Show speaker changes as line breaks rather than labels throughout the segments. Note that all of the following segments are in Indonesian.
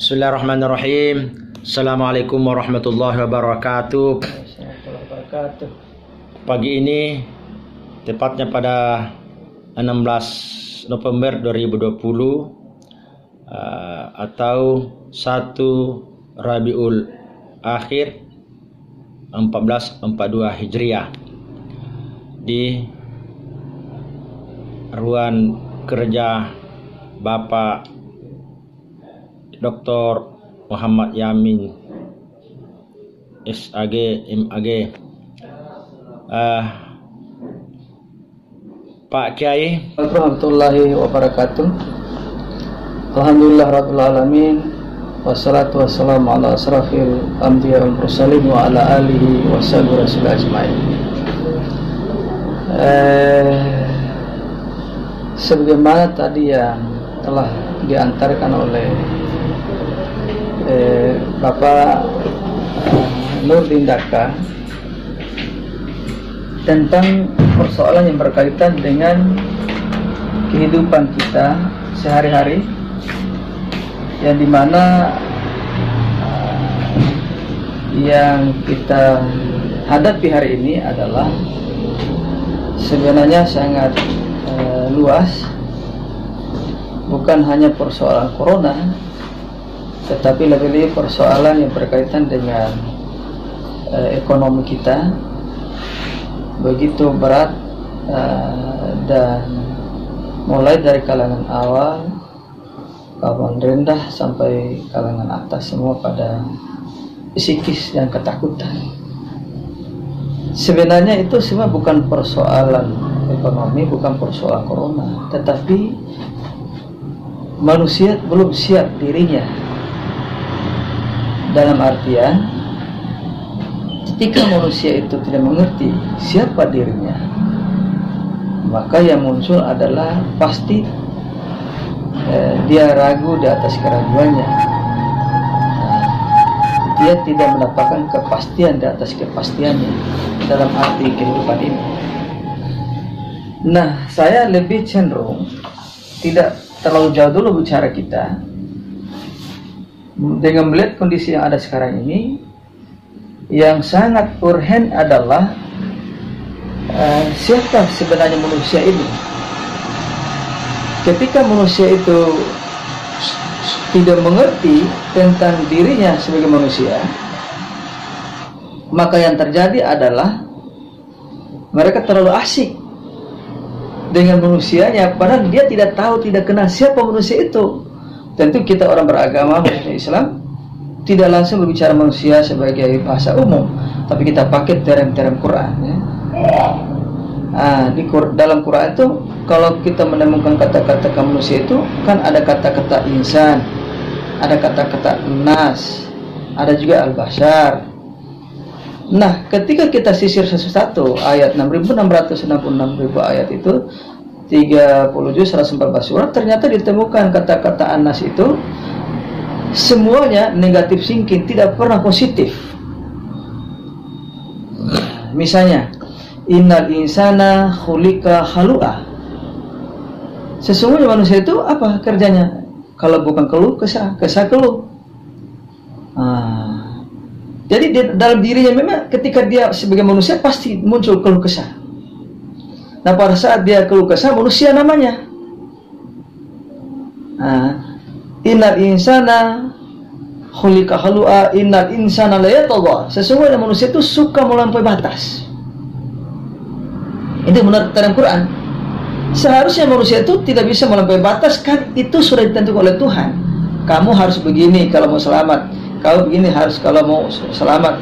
Bismillahirrahmanirrahim. Assalamualaikum warahmatullahi wabarakatuh. Pagi ini tepatnya pada 16 November 2020 atau 1 Rabiul Akhir 1442 Hijriah, di ruang kerja Bapak Dr. Muhammad Yamin SAG MAG. Pak Kiai,
warahmatullahi wabarakatuh. Alhamdulillah rabbil alamin, wassalatu wassalamu ala asrafil anbiya wal mursalin wa ala alihi wa sahbihi rasul ajmain. Sebagaimana tadi yang telah diantarkan oleh Bapak Nurdin Daka tentang persoalan yang berkaitan dengan kehidupan kita sehari-hari, yang dimana yang kita hadapi hari ini adalah sebenarnya sangat luas, bukan hanya persoalan corona, tetapi lebih-lebih persoalan yang berkaitan dengan ekonomi kita begitu berat, dan mulai dari kalangan awal, kalangan rendah sampai kalangan atas, semua pada psikis dan ketakutan. Sebenarnya itu semua bukan persoalan ekonomi, bukan persoalan corona, tetapi manusia belum siap dirinya, dalam artian ketika manusia itu tidak mengerti siapa dirinya, maka yang muncul adalah pasti dia ragu di atas keraguannya. Dia tidak mendapatkan kepastian di atas kepastiannya dalam arti kehidupan ini. Nah, saya lebih cenderung tidak terlalu jauh dulu bicara kita, dengan melihat kondisi yang ada sekarang ini. Yang sangat urgen adalah siapa sebenarnya manusia ini. Ketika manusia itu tidak mengerti tentang dirinya sebagai manusia, maka yang terjadi adalah mereka terlalu asik dengan manusianya, padahal dia tidak tahu, tidak kenal siapa manusia itu. Tentu kita orang beragama Islam tidak langsung berbicara manusia sebagai bahasa umum, tapi kita pakai term-term Quran, ya. Dalam Quran itu kalau kita menemukan kata-kata manusia itu kan ada kata-kata insan, ada kata-kata nas, ada juga al-bashar. Nah, ketika kita sisir satu-satu ayat 6666 ayat itu 30 juz 114 surat, ternyata ditemukan kata-kata anas itu semuanya negatif thinking, tidak pernah positif. Misalnya, innal insana khuliqa halu'a. Sesungguhnya manusia itu apa kerjanya? Kalau bukan keluh kesah, kesah keluh. Jadi dalam dirinya memang ketika dia sebagai manusia pasti muncul keluh kesah. Nah, pada saat dia keluh kesah, manusia namanya. Innal insana khuliqa halu'a, innal insana la yatagha. Sesungguhnya manusia itu suka melampaui batas. Itu menurut terang Quran. Seharusnya manusia itu tidak bisa melampaui batas, kan itu sudah ditentukan oleh Tuhan. Kamu harus begini kalau mau selamat, kamu begini harus kalau mau selamat.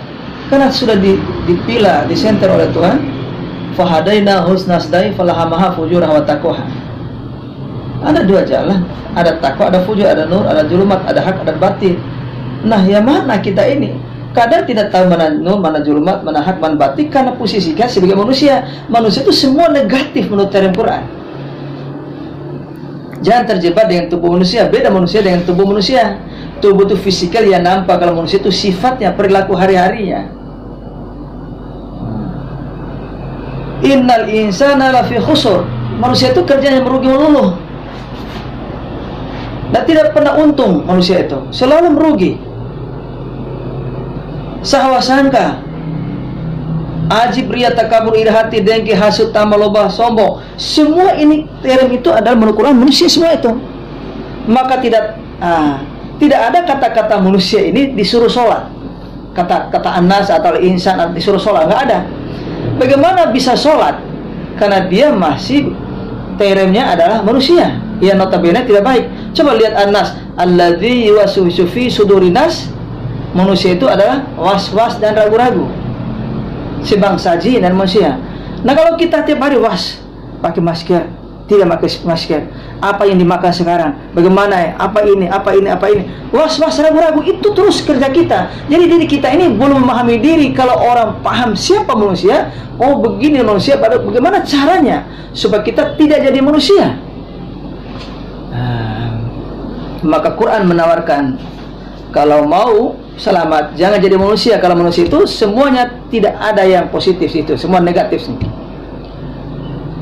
Karena sudah dipilah, disenter oleh Tuhan. Fahadaina husnasdai falahamaha fujurah wa taqwa. Ada dua jalan, ada takwa, ada fujur, ada nur, ada julumat, ada hak, ada batin. Nah, yang mana kita ini? Kadang tidak tahu mana nur, mana julumat, mana hak, mana batin, karena posisi kita sebagai manusia. Manusia itu semua negatif menurut term Quran. Jangan terjebak dengan tubuh manusia. Beda manusia dengan tubuh manusia. Tubuh itu fisikal yang nampak, kalau manusia itu sifatnya, perilaku hari-harinya. Innal insana lafi khusur. Manusia itu kerjanya merugi melulu. Dan tidak pernah untung manusia itu, selalu merugi. Sahwa sangka, ajib ria takabur iri hati, dengki, hasut, tamal, lobah, sombong. Semua ini term itu adalah menukuran manusia semua itu. Maka tidak ada kata-kata manusia ini disuruh sholat. Kata anas atau insan disuruh sholat, nggak ada. Bagaimana bisa sholat? Karena dia masih termnya adalah manusia. Ya notabene tidak baik. Coba lihat anas, alladzi yuwaswisu fi sudurinas. Manusia itu adalah was-was dan ragu-ragu. Sebangsa jin dan manusia. Nah kalau kita tiap hari pakai masker, tidak pakai masker, apa yang dimakan sekarang, bagaimana, apa ini, was-was, ragu-ragu, itu terus kerja kita. Jadi diri kita ini belum memahami diri. Kalau orang paham siapa manusia, oh begini manusia, bagaimana caranya supaya kita tidak jadi manusia. Maka Quran menawarkan, kalau mau selamat, jangan jadi manusia. Kalau manusia itu semuanya tidak ada yang positif itu, semua negatif.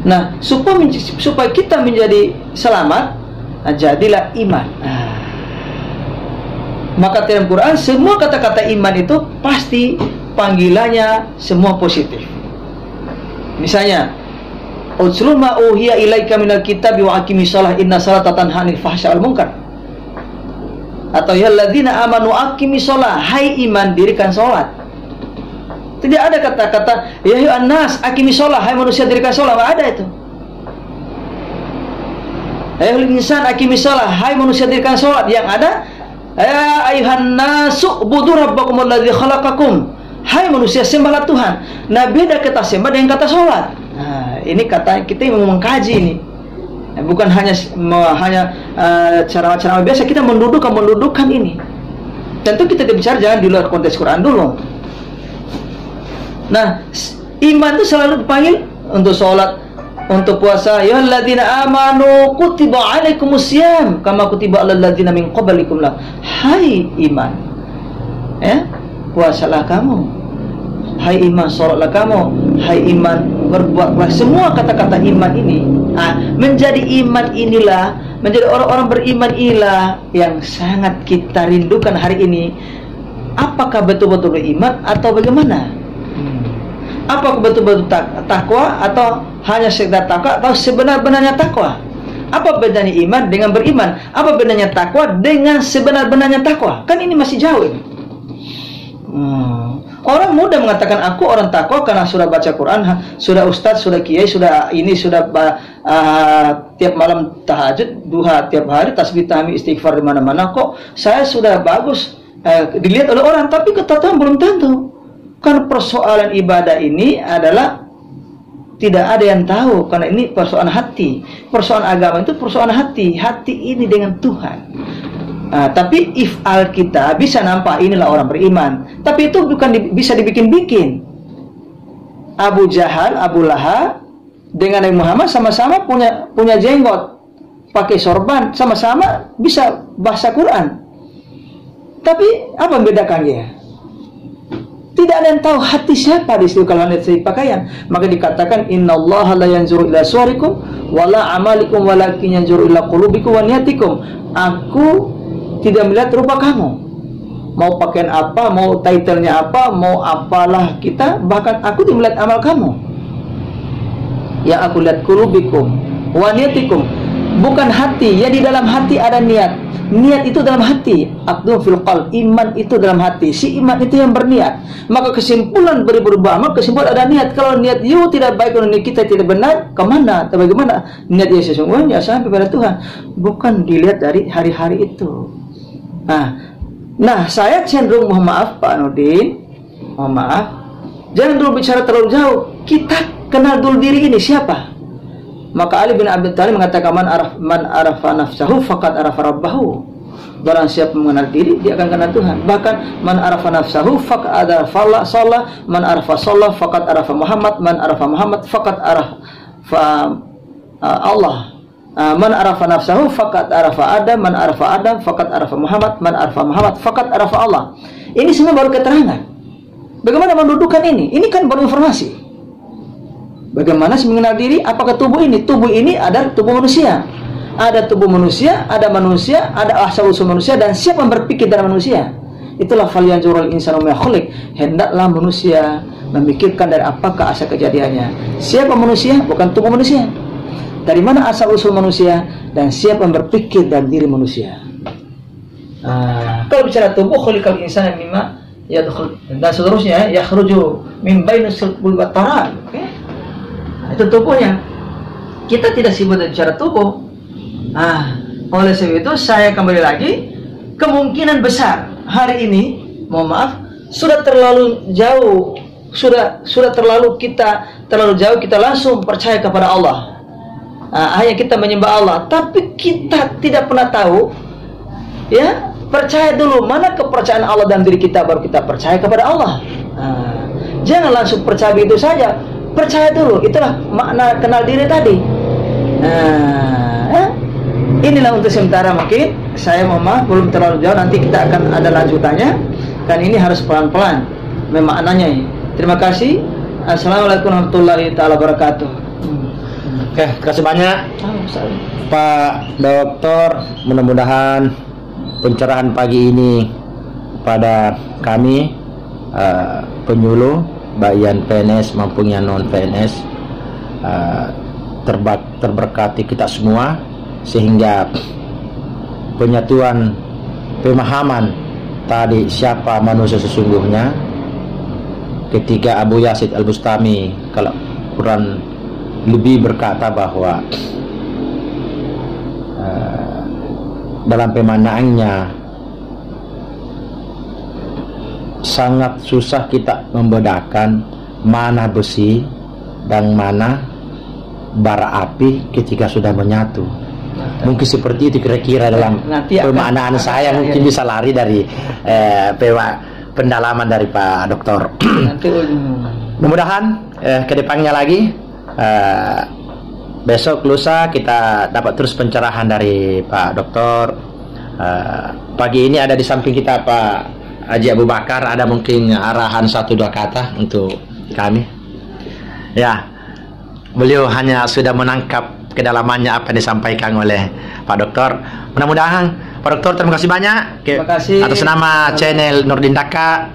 Nah, supaya kita menjadi selamat, jadilah iman. Maka dalam Quran semua kata-kata iman itu pasti panggilannya semua positif. Misalnya, "Utslu ma uhiya ilaika minal kitabi wa aqimis shalah inna sholata tanha 'anil fahsya'i wal munkar." Atau ya alladzina amanu aqimis shalah, hai iman, dirikan salat. Tidak ada kata-kata ya ayyuhan nas aqimis shalah, hai manusia dirikan salat, enggak ada itu. Ya ayyuhal insan aqimis shalah, hai manusia dirikan salat. Yang ada ya ayyuhan nasu ubudu rabbakum alladzi khalaqakum, hai manusia sembahlah Tuhan. Nah, beda kata sembah dengan kata salat. Nah, ini kata kita yang mengkaji ini. Bukan hanya cara-cara biasa, kita mendudukkan ini. Tentu kita bicara jangan di luar konteks Quran dulu. Nah, iman itu selalu dipanggil untuk sholat, untuk puasa. Ya alladzina amanu kutiba alaikumusiyam kama kutiba alal ladzina min qablikum la. Hai iman, ya, puasalah kamu. Hai iman, sholatlah kamu. Hai iman, berbuatlah. Semua kata-kata iman ini menjadi iman inilah, menjadi orang-orang beriman inilah yang sangat kita rindukan hari ini. Apakah betul-betul beriman atau bagaimana? Apakah betul-betul takwa atau hanya sekedar takwa atau sebenar-benarnya takwa? Apa bedanya iman dengan beriman? Apa bedanya takwa dengan sebenar-benarnya takwa? Kan ini masih jauh ini. Orang mudah mengatakan aku orang takwa karena sudah baca Quran, sudah ustadz, sudah kiai, sudah ini, sudah tiap malam tahajud, duha tiap hari, tasbih, tahmid, istighfar di mana-mana. Kok saya sudah bagus dilihat oleh orang, tapi ketahuan belum tentu. Kan persoalan ibadah ini adalah tidak ada yang tahu, karena ini persoalan hati. Persoalan agama itu persoalan hati. Hati ini dengan Tuhan. Tapi if'al kita bisa nampak inilah orang beriman, tapi itu bukan bisa dibikin-bikin. Abu Jahal, Abu Lahab dengan Nabi Muhammad sama-sama punya jenggot, pakai sorban, sama-sama bisa bahasa Quran. Tapi apa membedakan dia? Tidak ada yang tahu hati siapa di situ kalau lihat pakaian. Maka dikatakan innallaha la yanzuru ila suwarikum wala amalikum walakin yanzuru ila qulubikum wa niyatikum. Aku tidak melihat rupa kamu, mau pakaian apa, mau titlenya apa, mau apalah kita, bahkan aku tidak melihat amal kamu. Yang aku lihat qulubikum wa niyatikum, bukan hati. Ya, di dalam hati ada niat. Niat itu dalam hati. Aqdun fil qalb, iman itu dalam hati. Si iman itu yang berniat. Maka kesimpulan berubah amal, kesimpulan ada niat. Kalau niat you tidak baik, kalau niat kita tidak benar, kemana atau bagaimana? Niat yang sesungguhnya sampai pada Tuhan, bukan dilihat dari hari-hari itu. Nah, saya cenderung mohon maaf Pak Nurdin, mohon maaf, jangan dulu bicara terlalu jauh. Kita kenal dulu diri ini siapa. Maka Ali bin Abi Thalib mengatakan man arafa nafsahu faqad arafa rabbahu. Barang siapa mengenal diri, dia akan kenal Tuhan. Bahkan man arafa nafsahu faqad arafa Allah, man arafa sallah faqad arafa Muhammad, man arafa Muhammad faqad arafa Allah. Man arafa nafsahu faqad arafa Adam, man arafa Adam faqad arafa Muhammad, man arafa Muhammad faqad arafa Allah. Ini semua baru keterangan. Bagaimana mendudukkan ini? Ini kan baru informasi. Bagaimana mengenal diri? Apakah tubuh ini? Tubuh ini adalah tubuh manusia. ada tubuh manusia, ada asal usul manusia, dan siapa yang berpikir dari manusia. Itulah falyanzurul insanu mimma khuliq. Hendaklah manusia memikirkan dari apakah asal kejadiannya. Siapa manusia? Bukan tubuh manusia. Dari mana asal usul manusia, dan siapa yang berpikir dari diri manusia. Kalau bicara tubuh, khuliqal insanu mimma yadkhul, dan seterusnya, yakhruju min bainis sulbi wat tarab. Itu tubuhnya. Kita tidak sibuk bicara tubuh. Oleh sebab itu saya kembali lagi, kemungkinan besar hari ini, mohon maaf, sudah terlalu jauh, sudah terlalu jauh kita langsung percaya kepada Allah. Hanya kita menyembah Allah, tapi kita tidak pernah tahu, ya, percaya dulu mana kepercayaan Allah dalam diri kita, baru kita percaya kepada Allah. Jangan langsung percaya begitu saja, percaya dulu. Itulah makna kenal diri tadi. Inilah untuk sementara, mungkin saya mohon maaf belum terlalu jauh, nanti kita akan ada lanjutannya, kan ini harus pelan-pelan memaknanya. Terima kasih. Assalamualaikum warahmatullahi wabarakatuh.
Oke, terima kasih banyak Pak Dokter. Mudah-mudahan pencerahan pagi ini pada kami penyuluh baik yang PNS maupun yang non PNS terberkati kita semua, sehingga penyatuan pemahaman tadi siapa manusia sesungguhnya. Ketika Abu Yazid Al-Bustami kalau Quran lebih berkata bahwa dalam pemandangannya sangat susah kita membedakan mana besi dan mana bara api ketika sudah menyatu. Mungkin seperti itu kira-kira dalam pemaknaan saya. Mungkin bisa lari dari pendalaman dari Pak Dokter. Mudah-mudahan kedepannya lagi, besok lusa kita dapat terus pencerahan dari Pak Dokter. Pagi ini ada di samping kita Pak Haji Abu Bakar. Ada mungkin arahan 1-2 kata untuk kami. Ya, beliau hanya sudah menangkap kedalamannya apa yang disampaikan oleh Pak Dokter. Mudah-mudahan Pak Dokter, terima kasih banyak.
Terima kasih
atas nama channel Nurdin Daka,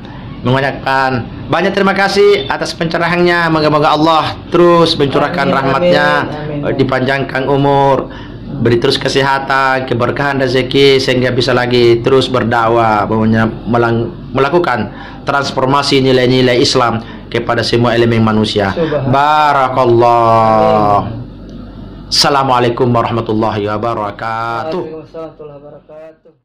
mengucapkan banyak terima kasih atas pencerahannya. Moga-moga Allah terus mencurahkan rahmatnya, dipanjangkan umur, beri terus kesehatan, keberkahan rezeki, sehingga bisa lagi terus berdakwah, melakukan transformasi nilai-nilai Islam kepada semua elemen manusia. Barakallah. Assalamualaikum warahmatullahi wabarakatuh.
Waalaikumsalam warahmatullahi wabarakatuh.